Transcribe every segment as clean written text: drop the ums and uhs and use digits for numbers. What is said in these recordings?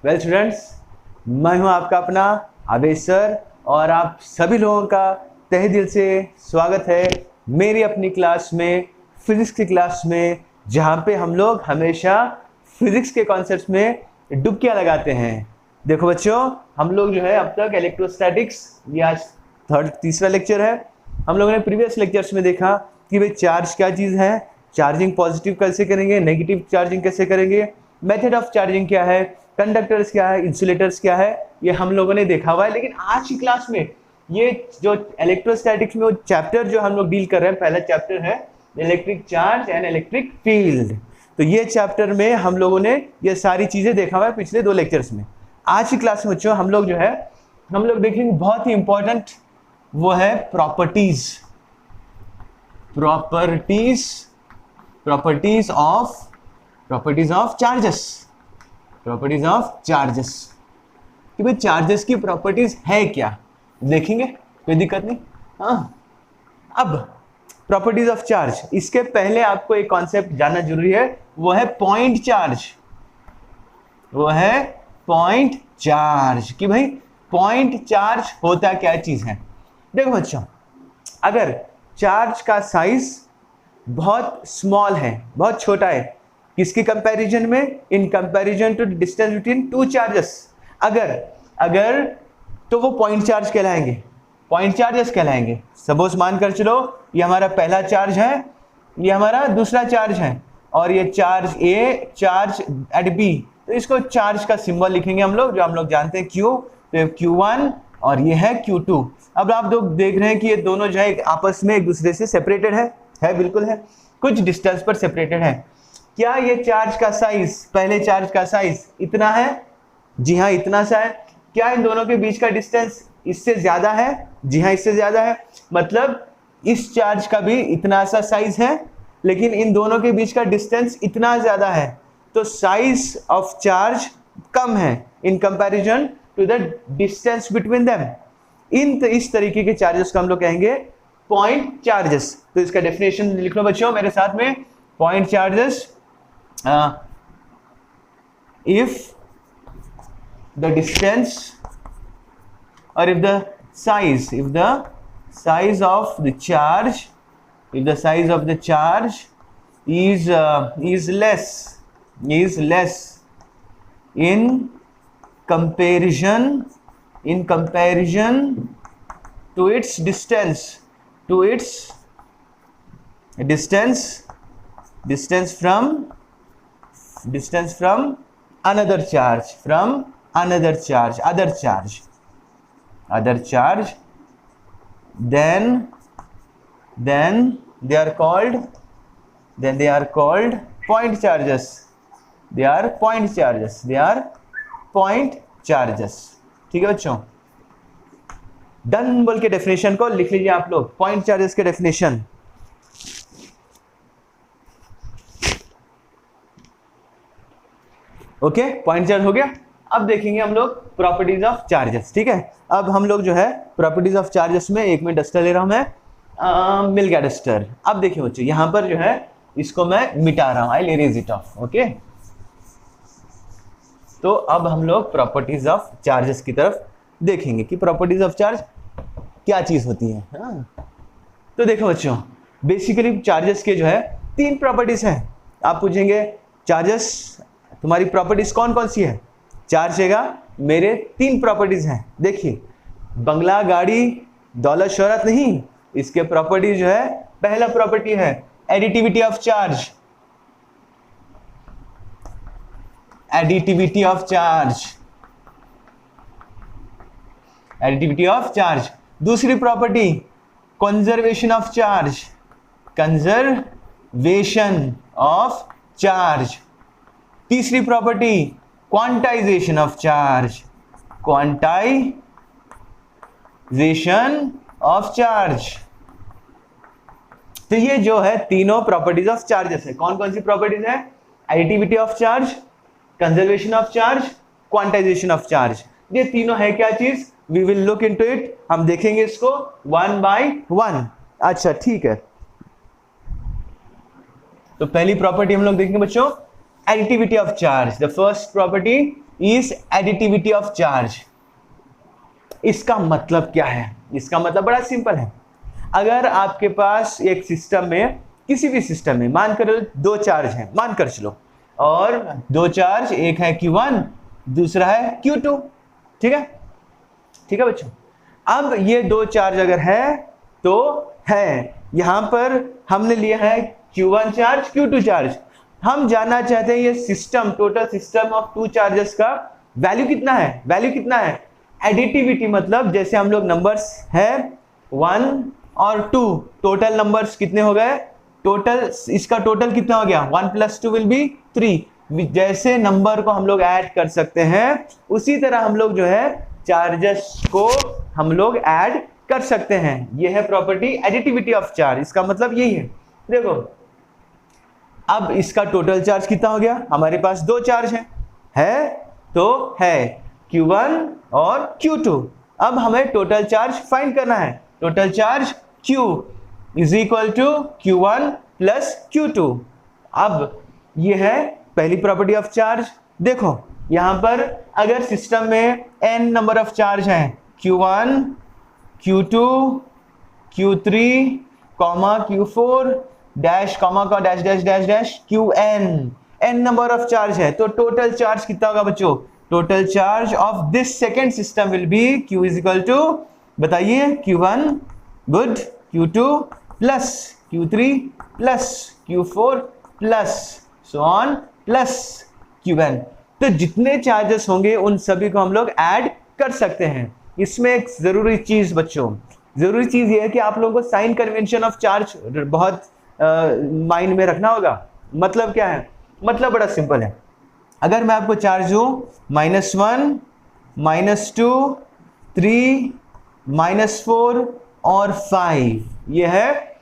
Well students, मैं हूं आपका अपना आवेश सर और आप सभी लोगों का तहे दिल से स्वागत है मेरी अपनी क्लास में, फिजिक्स की क्लास में, जहां पे हम लोग हमेशा फिजिक्स के कॉन्सेप्ट्स में डुबकियां लगाते हैं। देखो बच्चों, हम लोग जो है अब तक इलेक्ट्रोस्टैटिक्स, ये आज तीसरा लेक्चर है। हम लोगों ने प्रीवियस लेक्चर्स में देखा कि भाई चार्ज क्या चीज़ है, चार्जिंग पॉजिटिव कैसे करेंगे, नेगेटिव चार्जिंग कैसे करेंगे, मेथड ऑफ चार्जिंग क्या है, कंडक्टर्स क्या है, इंसुलेटर्स क्या है, ये हम लोगों ने देखा हुआ है। लेकिन आज की क्लास में ये जो इलेक्ट्रोस्टैटिक्स में वो चैप्टर जो हम लोग डील कर रहे हैं, पहला चैप्टर है electric charge and electric field. तो ये चैप्टर में हम लोगों ने ये सारी चीजें देखा हुआ है पिछले 2 लेक्चर्स में। आज की क्लास में बच्चों हम लोग जो है हम लोग देखेंगे बहुत ही इंपॉर्टेंट, वो है प्रॉपर्टीज ऑफ चार्जेस कि भाई चार्जेस की प्रॉपर्टीज है क्या, देखेंगे, कोई दिक्कत नहीं। हाँ, अब प्रॉपर्टीज ऑफ चार्ज, इसके पहले आपको एक कॉन्सेप्ट जानना जरूरी है, वो है पॉइंट चार्ज। कि भाई पॉइंट चार्ज होता क्या चीज है। देखो बच्चों, अगर चार्ज का साइज बहुत स्मॉल है, बहुत छोटा है, किसकी कंपैरिजन में, in comparison to distance between 2 charges, अगर तो वो पॉइंट चार्ज कहलाएंगे। सपोज मानकर चलो ये हमारा पहला चार्ज है, ये हमारा दूसरा चार्ज है, और ये charge A, charge at B, तो इसको चार्ज का सिंबल लिखेंगे हम लोग, जो हम लोग जानते हैं Q, तो Q1 और ये है Q2। अब आप लोग देख रहे हैं कि ये दोनों जो है आपस में एक दूसरे से सेपरेटेड है, बिल्कुल है, कुछ डिस्टेंस पर सेपरेटेड है। क्या ये चार्ज का साइज, पहले चार्ज का साइज इतना है? जी हाँ, इतना सा है। क्या इन दोनों के बीच का डिस्टेंस इससे ज्यादा है? जी हाँ, इससे ज्यादा है। मतलब इस चार्ज का भी इतना सा साइज है, लेकिन इन दोनों के बीच का डिस्टेंस इतना ज्यादा है, तो साइज ऑफ चार्ज कम है in comparison to the distance between them. इस तरीके के चार्जेस को हम लोग कहेंगे पॉइंट चार्जेस। तो इसका डेफिनेशन लिख लो बच्चों मेरे साथ में। Point charges, if the distance or if the size of the charge is less in comparison to its distance from other charge, then they are called point charges. They are point charges। ठीक है बच्चों, done बोल के definition को लिख लीजिए आप लोग, पॉइंट चार्जेस के डेफिनेशन। ओके, पॉइंट चार्ज हो गया। अब देखेंगे हम लोग प्रॉपर्टीज ऑफ चार्जेस। ठीक है, अब हम लोग जो है प्रॉपर्टीज ऑफ चार्जेस में, एक में डस्टर ले रहा हूं मैं, मिल गया डस्टर। अब देखिए बच्चों, यहां पर जो है इसको मैं मिटा रहा हूं, I erase it of. Okay, तो अब हम लोग प्रॉपर्टीज ऑफ चार्जेस की तरफ देखेंगे कि प्रॉपर्टीज ऑफ चार्ज क्या चीज होती है। हाँ, तो देखो बच्चों, बेसिकली चार्जेस के जो है 3 प्रॉपर्टीज हैं। आप पूछेंगे चार्जेस तुम्हारी प्रॉपर्टीज कौन कौन सी है? चार्ज हैगा, मेरे 3 प्रॉपर्टीज हैं। देखिए, बंगला, गाड़ी, दौलत, शोहरत नहीं, इसके प्रॉपर्टीज जो है, पहला प्रॉपर्टी है एडिटिविटी ऑफ चार्ज। दूसरी प्रॉपर्टी कंजर्वेशन ऑफ चार्ज। तीसरी प्रॉपर्टी क्वांटाइजेशन ऑफ चार्ज। तो ये जो है तीनों प्रॉपर्टीज ऑफ चार्जेस है। कौन कौन सी प्रॉपर्टीज है? Additivity of charge, conservation of charge, quantization of charge. ये तीनों है क्या चीज? We will look into it, हम देखेंगे इसको 1 by 1। अच्छा ठीक है, तो पहली प्रॉपर्टी हम लोग देखेंगे बच्चों, additivity of charge. The first property is additivity of charge. इसका मतलब क्या है? इसका मतलब बड़ा सिंपल है। अगर आपके पास एक सिस्टम में, किसी भी सिस्टम में मान कर दो चार्ज हैं, मान कर चलो, और दो चार्ज, एक है Q1 दूसरा है Q2, ठीक है? ठीक है बच्चों, अब ये दो चार्ज अगर है तो है, यहां पर हमने लिया है Q1 चार्ज Q2 चार्ज। हम जानना चाहते हैं ये system, total system of two charges का वैल्यू कितना है? वैल्यू कितना है? एडिटिविटी मतलब जैसे हम लोग नंबर्स है 1 और 2, टोटल नंबर्स कितने हो गए? टोटल, इसका टोटल कितना हो गया? 1 + 2 विल बी 3। जैसे नंबर को हम लोग ऐड कर सकते हैं उसी तरह हम लोग जो है चार्जेस को हम लोग ऐड कर सकते हैं। ये है प्रॉपर्टी एडिटिविटी ऑफ चार्ज। इसका मतलब यही है। देखो अब इसका टोटल चार्ज कितना हो गया? हमारे पास दो चार्ज है तो है Q1 और Q2। अब हमें टोटल चार्ज फाइंड करना है। Total charge Q is equal to Q1 plus Q2। अब ये है पहली प्रॉपर्टी ऑफ चार्ज। देखो यहां पर अगर सिस्टम में n नंबर ऑफ चार्ज हैं, Q1 Q2 Q3 Q4 dash का dash dash dash dash Qn, n number of charge है तो टोटल चार्ज कितना होगा बच्चों? Total charge of this second system will be Q is equal to, बताइए, Q1 good, Q2 plus Q3 plus Q4 plus so on plus Qn। तो जितने charges होंगे उन सभी को हम लोग ऐड कर सकते हैं। इसमें एक जरूरी चीज बच्चों, जरूरी चीज ये है कि आप लोगों को साइन कन्वेंशन ऑफ चार्ज बहुत माइंड में रखना होगा। मतलब क्या है? मतलब बड़ा सिंपल है। अगर मैं आपको चार्ज दूं -1 -2 3 -4 और 5, ये है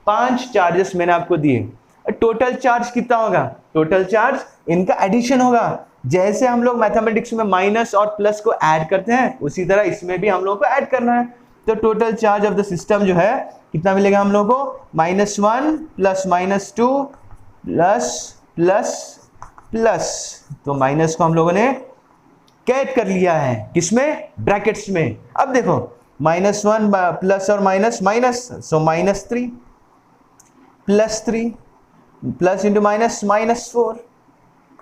5 चार्जेस मैंने आपको दिए। टोटल चार्ज कितना होगा? टोटल चार्ज इनका एडिशन होगा। जैसे हम लोग मैथमेटिक्स में माइनस और प्लस को ऐड करते हैं उसी तरह इसमें भी हम लोग को ऐड करना है। तो total charge of the system जो है कितना मिलेगा हम लोग को? -1 प्लस -2 प्लस प्लस प्लस, तो माइनस को हम लोगों ने कैद कर लिया है किसमें? ब्रैकेट्स में। अब देखो -1 प्लस और माइनस माइनस, सो -3 plus 3 plus into minus -4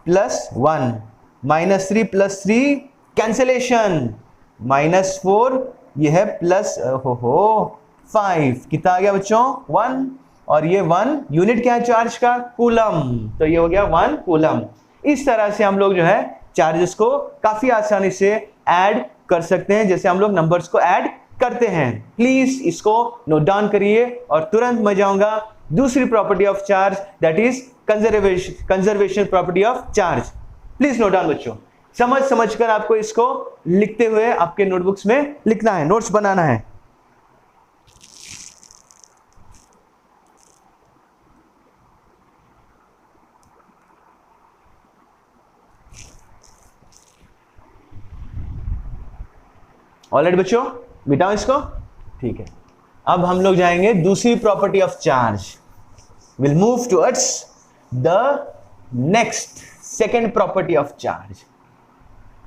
plus 1 -3 plus 3 cancellation, -4 ये है प्लस हो 5, कितना आ गया बच्चों? 1, और ये 1 यूनिट क्या है चार्ज का? कूलम, तो ये हो गया 1 कूलम। इस तरह से हम लोग जो है चार्जेस को काफी आसानी से ऐड कर सकते हैं जैसे हम लोग नंबर्स को ऐड करते हैं। प्लीज इसको नोट डाउन करिए और तुरंत मैं जाऊंगा दूसरी property of charge, that is conservation property of charge. Please note down बच्चों, समझ कर आपको इसको लिखते हुए आपके नोटबुक्स में लिखना है, नोट्स बनाना है। ऑलराइट बच्चों, मिटाओ इसको, ठीक है। अब हम लोग जाएंगे दूसरी property of charge. Will move towards the next second property of charge.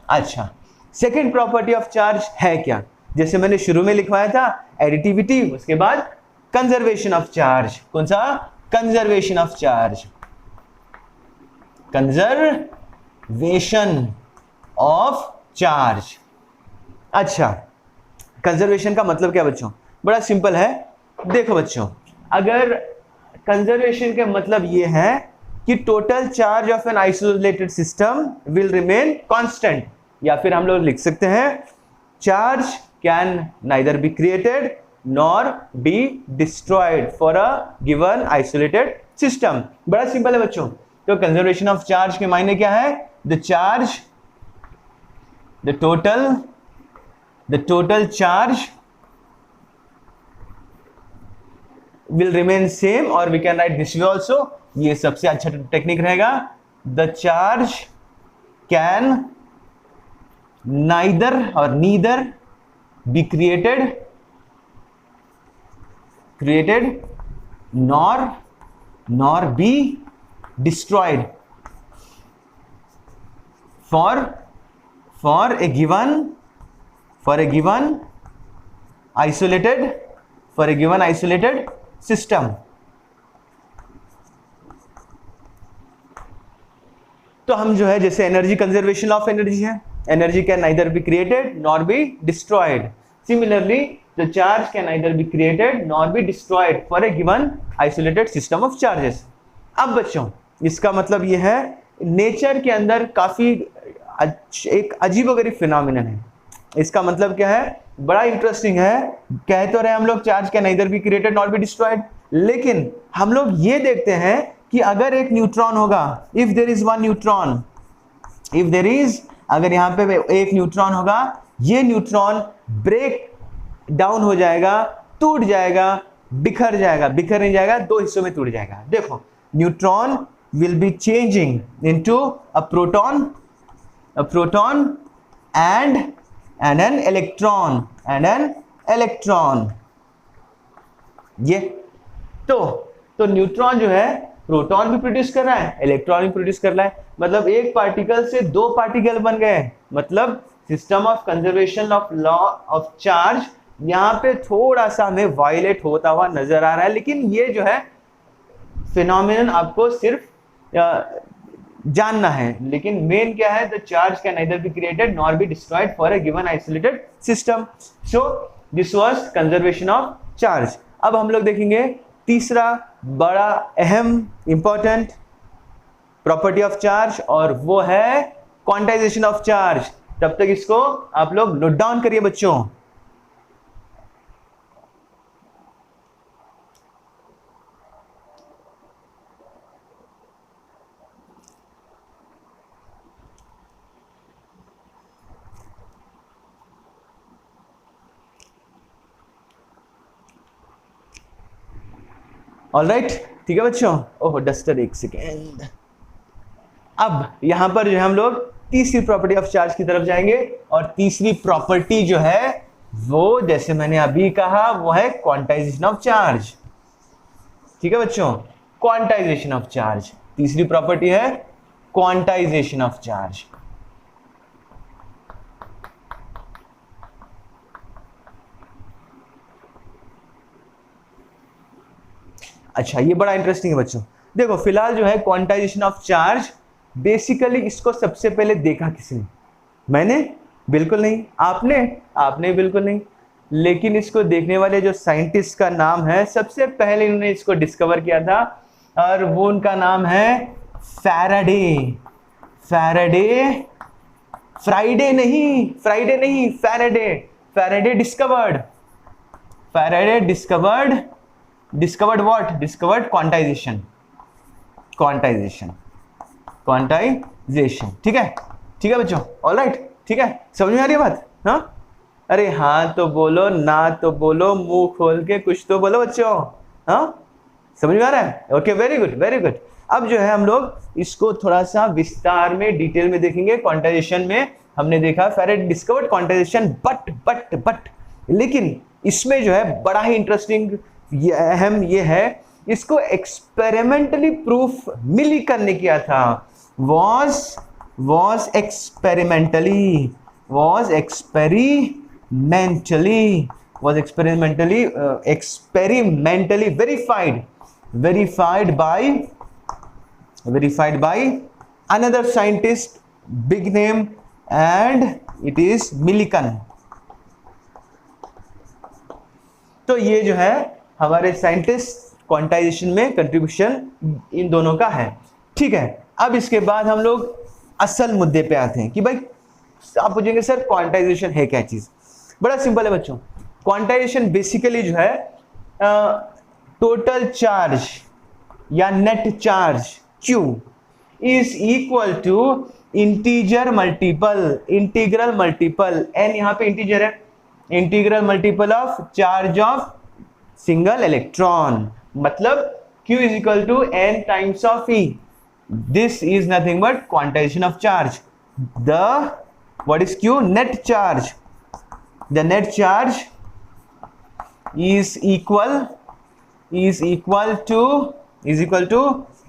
अच्छा, सेकेंड प्रॉपर्टी ऑफ चार्ज है क्या? जैसे मैंने शुरू में लिखवाया था एडिटिविटी, उसके बाद कंजर्वेशन ऑफ चार्ज। कौन सा? Conservation of charge. Conservation of charge. अच्छा, कंजर्वेशन का मतलब क्या बच्चों? बड़ा सिंपल है। देखो बच्चों, अगर कंजर्वेशन का मतलब ये है कि total charge of an isolated system will remain constant, या फिर हम लोग लिख सकते हैं charge can neither be created nor be destroyed for a given isolated system. बड़ा सिंपल है बच्चों। तो कंजर्वेशन ऑफ चार्ज के मायने क्या है? The charge, the total charge will remain same, or we can write this way also, ये सबसे अच्छा टेक्निक रहेगा। the charge can neither be created nor be destroyed for a given isolated system. तो हम जो है जैसे एनर्जी कंजर्वेशन ऑफ एनर्जी है, energy can neither be created nor be destroyed. Similarly the charge can neither be created nor be destroyed for a given isolated system of charges. अब बच्चों इसका मतलब ये है नेचर के अंदर काफी एक अजीबोगरीब फिनोमिनन है. इसका मतलब क्या है, बड़ा इंटरेस्टिंग है. कह तो रहे हम लोग charge can neither be created not be destroyed, लेकिन हम लोग ये देखते हैं कि अगर एक न्यूट्रॉन होगा, if there is one neutron, अगर यहाँ पे एक न्यूट्रॉन होगा, ये न्यूट्रॉन ब्रेक डाउन हो जाएगा, टूट जाएगा, बिखर नहीं जाएगा, दो हिस्सों में टूट जाएगा. देखो neutron will be changing into a proton and an electron. ये तो न्यूट्रॉन जो है प्रोटॉन भी प्रोड्यूस कर रहा है, इलेक्ट्रॉन भी प्रोड्यूस कर रहा है. मतलब एक पार्टिकल से दो पार्टिकल बन गए. मतलब system of conservation of law of charge यहाँ पे थोड़ा सा हमें वायलेट होता हुआ नजर आ रहा है. लेकिन ये जो है फिनोमिनन आपको सिर्फ जानना है. लेकिन मेन क्या है, the charge can neither be created nor be destroyed for a given isolated system. So this was conservation of charge. अब हम लोग देखेंगे तीसरा बड़ा अहम इंपॉर्टेंट प्रॉपर्टी ऑफ चार्ज, और वो है क्वांटाइजेशन ऑफ चार्ज. तब तक इसको आप लोग नोट डाउन करिए बच्चों. ऑलराइट, ठीक है बच्चों. ओह डस्टर, एक सेकेंड. अब यहां पर जो है हम लोग तीसरी प्रॉपर्टी ऑफ चार्ज की तरफ जाएंगे, और तीसरी प्रॉपर्टी जो है वो जैसे मैंने अभी कहा वो है क्वांटाइजेशन ऑफ चार्ज. ठीक है बच्चों, क्वांटाइजेशन ऑफ चार्ज तीसरी प्रॉपर्टी है, क्वांटाइजेशन ऑफ चार्ज. अच्छा, ये बड़ा इंटरेस्टिंग है बच्चों. देखो फिलहाल जो है क्वांटाइजेशन ऑफ चार्ज, बेसिकली इसको सबसे पहले देखा किसने? मैंने? बिल्कुल नहीं. आपने बिल्कुल नहीं. लेकिन इसको देखने वाले जो साइंटिस्ट का नाम है, सबसे पहले इन्होंने इसको डिस्कवर किया था, और वो उनका नाम है फैराडे. फ्राइडे नहीं, Faraday discovered what? Discovered quantization. ठीक है बच्चों. ऑलराइट, ठीक है, समझ में आ रही है बात? हाँ, अरे हाँ तो बोलो, ना तो बोलो, मुंह खोल के कुछ तो बोलो बच्चों. हाँ, समझ में आ रहा है? Okay, very good. अब जो है हम लोग इसको थोड़ा सा विस्तार में डिटेल में देखेंगे. क्वांटाइजेशन में हमने देखा फैराडे डिस्कवर्ड क्वांटाइजेशन, बट लेकिन इसमें जो है बड़ा ही इंटरेस्टिंग अहम ये है, इसको एक्सपेरिमेंटली प्रूफ मिलिकन ने किया था. was experimentally verified by another scientist, big name, and it is Millikan. तो ये जो है हमारे साइंटिस्ट क्वांटाइजेशन में कंट्रीब्यूशन इन दोनों का है. ठीक है, अब इसके बाद हम लोग असल मुद्दे पे आते हैं कि भाई आप पूछेंगे सर क्वांटाइजेशन है क्या चीज? बड़ा सिंपल है बच्चों. क्वांटाइजेशन बेसिकली जो है टोटल चार्ज या net charge Q is equal to integral multiple n, यहाँ पे इंटीजर है, integral multiple of charge of single electron. मतलब Q is equal to n times of E. This is nothing but quantization of charge. What is Q? Net charge. The net charge is equal to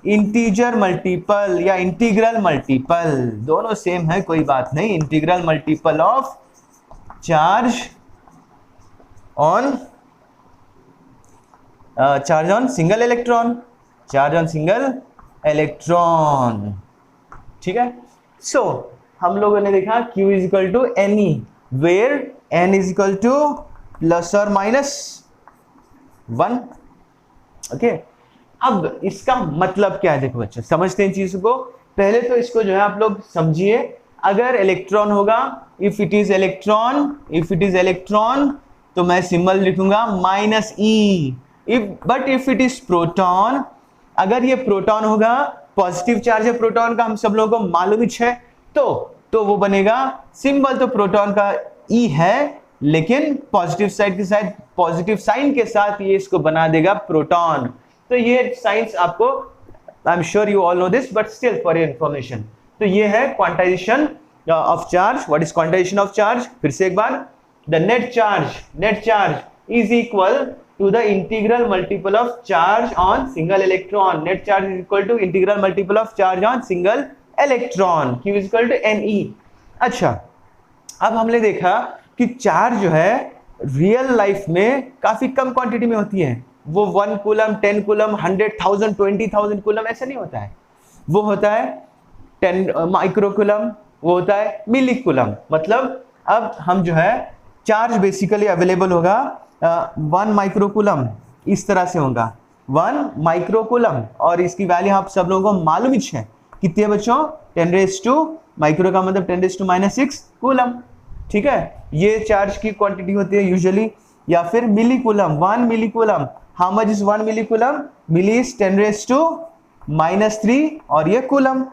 integer multiple या integral multiple, दोनों same है, कोई बात नहीं। Integral multiple of charge on single electron, charge on single electron, ठीक है। So हम लोगों ने देखा Q is equal to N E, where n is equal to plus और माइनस 1, ओके। अब इसका मतलब क्या है, देखो बच्चों समझते हैं चीज को। पहले तो इसको जो है आप लोग समझिए, अगर इलेक्ट्रॉन होगा, इफ इट इज इलेक्ट्रॉन तो मैं सिंबल लिखूंगा minus E. But if it is proton, अगर ये प्रोटॉन होगा, पॉजिटिव चार्ज है प्रोटॉन का, हम सब लोगों को मालूम ही है, तो वो बनेगा सिंबल तो प्रोटॉन का ई है, लेकिन पॉजिटिव साइड के साथ, पॉजिटिव साइन के साथ ये इसको बना देगा प्रोटॉन। तो ये साइंस आपको, I am sure you all know this, but still for your information. तो ये है quantization of charge. What is quantization of charge? फिर से एक बार, the net charge is equal to the integral multiple of charge on single electron. Net charge is equal to integral multiple of charge on single electron. Q is equal to Ne. अच्छा, अब हमने देखा कि charge जो है real life में काफी कम quantity में होती है। वो 1 कूलम, 10 कूलम, 100,000, 20,000 कूलम ऐसा नहीं होता है। वो होता है 10 माइक्रो कूलम, वो होता है मिली कूलम। मतलब अब हम जो है चार्ज बेसिकली अवेलेबल होगा 1 माइक्रोकूलम, इस तरह से होगा 1 माइक्रोकूलम, और इसकी वैल्यू आप सब लोगों को मालूम ही है कितनी है बच्चों, 10⁻⁻⁴ माइक्रो का मतलब 10⁻⁻⁶ कूलम, ठीक है। ये चार्ज की क्वांटिटी होती है यूजुअली। या फिर milli coulomb, 1 milli coulomb, how much is 1 milli coulomb? Milli is 10⁻⁻³ और ये कूलम।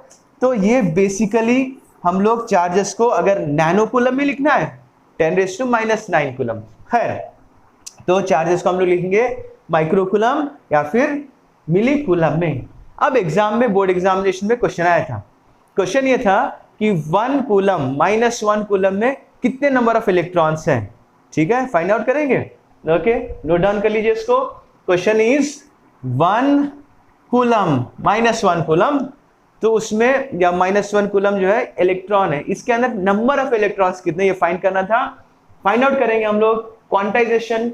तो ये बेसिकली हम लोग चार्जेस को अगर नैनो कूलम में लिखना है 10⁻⁹ कूलम है, तो चार्जेस को हम लोग लिखेंगे माइक्रोकूलम या फिर मिली कूलम में। अब एग्जाम में, बोर्ड एग्जामिनेशन में क्वेश्चन आया था। क्वेश्चन ये था कि 1 कूलम -1 कूलम में कितने नंबर ऑफ इलेक्ट्रॉन्स हैं, ठीक है, फाइंड आउट करेंगे। ओके, नोट डाउन कर लीजिए इसको। क्वेश्चन इज 1 कूलम -1 कूलम, तो उसमें या -1 कूलम जो है इलेक्ट्रॉन है, इसके अंदर नंबर ऑफ इलेक्ट्रॉन्स कितने, ये फाइंड करना था। फाइंड आउट करेंगे हम लोग क्वांटाइजेशन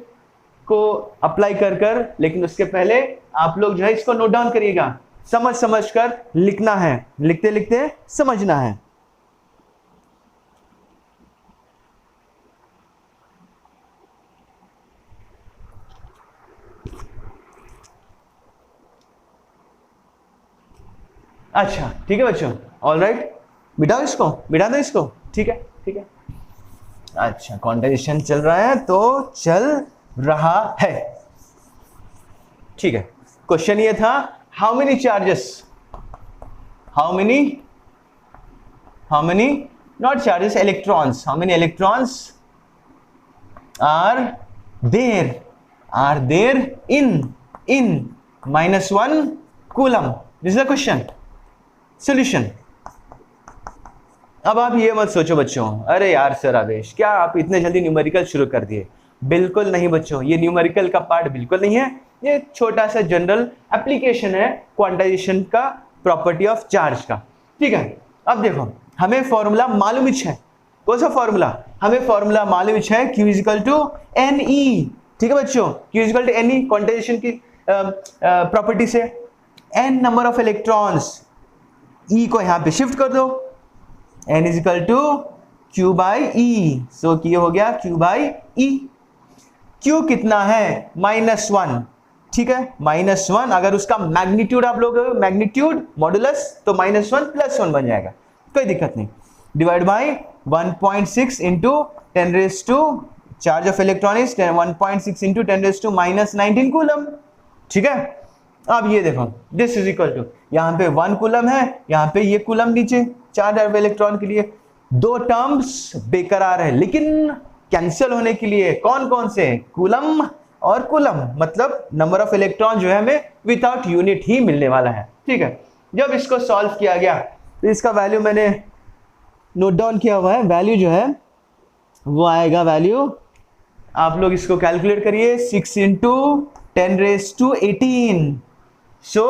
को अप्लाई कर, लेकिन उसके पहले आप लोग जो है इसको नोट डाउन करिएगा, समझ कर लिखना है, लिखते लिखते समझना है। अच्छा ठीक है बच्चों, ऑल राइट, बिठा दो इसको, ठीक है। अच्छा, क्वांटाइजेशन चल रहा है तो चल रहा है, ठीक है। क्वेश्चन ये था, how many charges, how many not charges, electrons, how many electrons are there in -1 coulomb, this is the question. Solution. अब आप ये मत सोचो बच्चों, अरे यार सर आवेश, क्या आप इतने जल्दी न्यूमेरिकल शुरू कर दिए? बिल्कुल नहीं बच्चों, ये न्यूमेरिकल का पार्ट बिल्कुल नहीं है, ये छोटा सा जनरल एप्लीकेशन है क्वांटाइजेशन का, प्रॉपर्टी ऑफ चार्ज का, ठीक है। अब देखो, हमें फॉर्मूला मालूम है, कौन सा फॉर्मूला? हमें फॉर्मूला मालूम है, Q is equal to Ne, ठीक है बच्चों। Q is equal to Ne quantization की प्रॉपर्टी से, n number of electrons, E को यहां पे शिफ्ट कर दो, n is equal to Q/E, so ये हो गया Q/E। Q कितना है? -1, ठीक है, -1। अगर उसका मैग्नीट्यूड आप लोग मैग्नीट्यूड मॉडुलस, तो -1 + 1 बन जाएगा, कोई दिक्कत नहीं। Divide by 1.6 into 10⁻, charge of electron is 1.6 into 10⁻⁻19 coulomb, ठीक है। अब ये देखो, दिस इज इक्वल टू, यहाँ पे 1 कूलम है, यहाँ पे ये कूलम नीचे, चार्ज ऑफ इलेक्ट्रॉन के लिए 2 टर्म्स बेकरार है, लेकिन कैंसिल होने के लिए कौन कौन से? कूलम और कूलम, मतलब नंबर ऑफ इलेक्ट्रॉन जो है हमें विदाउट यूनिट ही मिलने वाला है, ठीक है। जब इसको सॉल्व किया गया तो इसका वैल्यू मैंने नोट डाउन किया हुआ है, वैल्यू जो है वो आएगा, वैल्यू आप लोग इसको कैलकुलेट करिए, 6 × 10⁻18, सो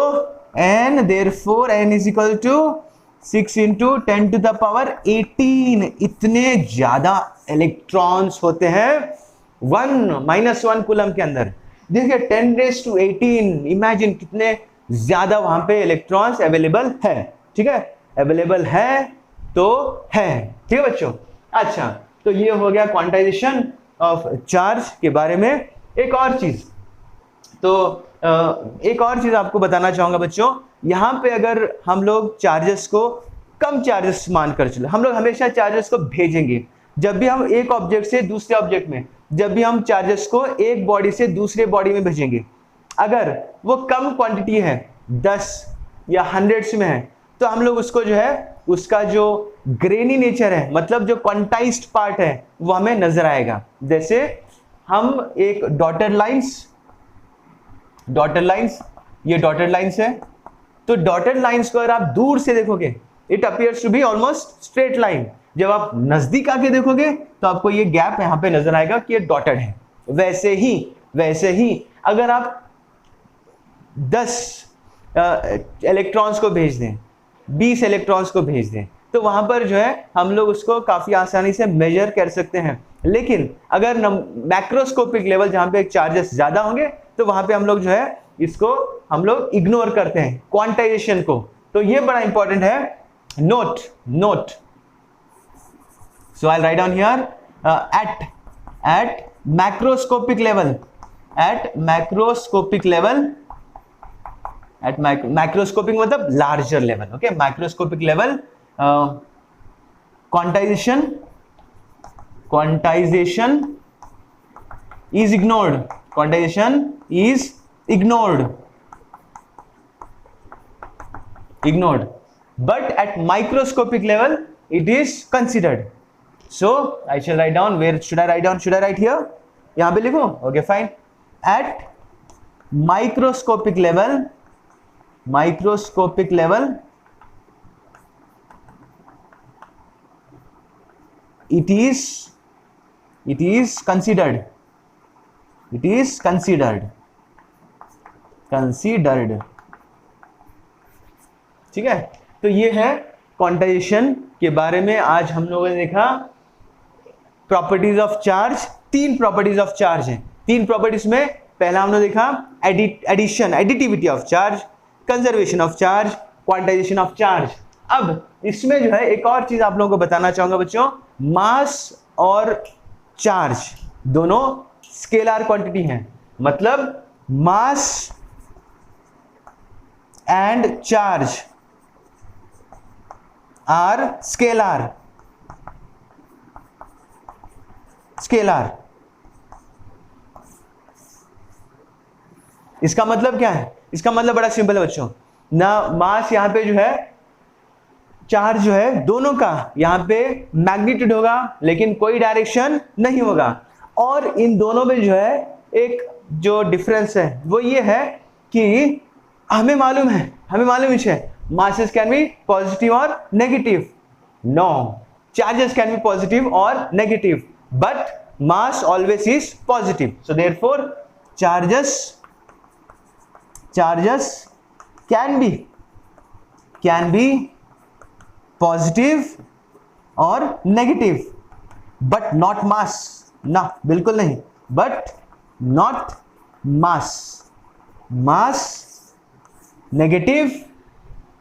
n, therefore n is equal to 6 into 10 to the power 18। इतने ज्यादा इलेक्ट्रॉन्स होते हैं 1 कूलम के अंदर। देखिए 10 raised to 18, इमेजिन कितने ज्यादा वहां पे इलेक्ट्रॉन्स अवेलेबल है। ठीक है, अवेलेबल है तो है। ठीक है बच्चों, अच्छा तो ये हो गया क्वांटाइजेशन ऑफ चार्ज के बारे में। एक और चीज, तो एक और चीज आपको बताना चाहूंगा बच्चों, यहां पे अगर हम लोग चार्जेस को कम चार्जेस मानकर चले, हम लोग हमेशा चार्जेस को भेजेंगे। जब भी हम एक ऑब्जेक्ट से दूसरे ऑब्जेक्ट में, जब भी हम चार्जेस को एक बॉडी से दूसरे बॉडी में भेजेंगे, अगर वो कम क्वांटिटी है 10 या 100 में है, तो हम लोग उसको जो है उसका जो ग्रेनी नेचर है, मतलब जो क्वांटाइज्ड पार्ट है, वो हमें नजर आएगा। जैसे हम एक डॉटेड लाइंस, ये डॉटेड लाइंस है, तो डॉटेड लाइंस को अगर आप दूर से देखोगे, it appears to be almost straight line. जब आप नजदीक आके देखोगे तो आपको ये गैप यहां पे नजर आएगा कि ये डॉटेड है। वैसे ही अगर आप 10 इलेक्ट्रॉन्स को भेज दें, 20 इलेक्ट्रॉन्स को भेज दें, तो वहां पर जो है हम लोग उसको काफी आसानी से मेजर कर सकते हैं। लेकिन अगर मैक्रोस्कोपिक लेवल जहां पे चार्जेस ज्यादा होंगे, तो वहां पे हम लोग जो है इसको हम लोग इग्नोर करते हैं, क्वांटाइजेशन को। तो ये बड़ा इंपॉर्टेंट है। Note so I write down here at macroscopic level, macroscopic मतलब larger level. Okay, macroscopic level quantization is ignored, quantization is ignored, but at microscopic level it is considered. So I shall write down, where should I write down? Should I write here? यहाँ पे लिखो? Okay, fine. At microscopic level it is considered, ठीक है। तो ये है quantization के बारे में। आज हम लोगों ने देखा properties of charge. 3 properties of charge हैं। 3 प्रॉपर्टीज में पहला हमने देखा addition, additivity of charge, conservation of charge, quantization of charge. अब इसमें जो है एक और चीज आप लोगों को बताना चाहूंगा बच्चों, मास और चार्ज दोनों स्केलर क्वांटिटी हैं। मतलब mass and charge are scalar. इसका मतलब क्या है? इसका मतलब बड़ा सिंपल है बच्चों, ना मास यहां पे जो है, चार्ज जो है, दोनों का यहां पे मैग्नीट्यूड होगा लेकिन कोई डायरेक्शन नहीं होगा। और इन दोनों में जो है एक जो डिफरेंस है वो ये है कि हमें मालूम है masses can be positive or negative. No, charges can be positive or negative, but mass always is positive. So therefore charges can be positive or negative, but not mass. ना, बिल्कुल नहीं, but not mass. mass negative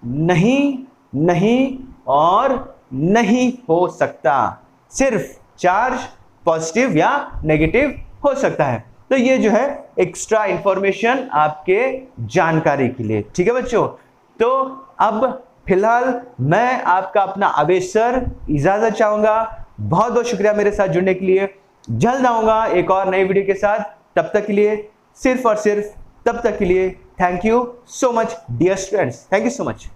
नहीं और नहीं हो सकता, सिर्फ charge positive या नेगेटिव हो सकता है। तो ये जो है एक्स्ट्रा इंफॉर्मेशन आपके जानकारी के लिए, ठीक है बच्चों। तो अब फिलहाल मैं आपका अपना आवेश सर इजाजत चाहूंगा। बहुत बहुत शुक्रिया मेरे साथ जुड़ने के लिए। जल्द आऊंगा एक और नई वीडियो के साथ। तब तक के लिए, सिर्फ और सिर्फ तब तक के लिए, thank you so much dear students, thank you so much.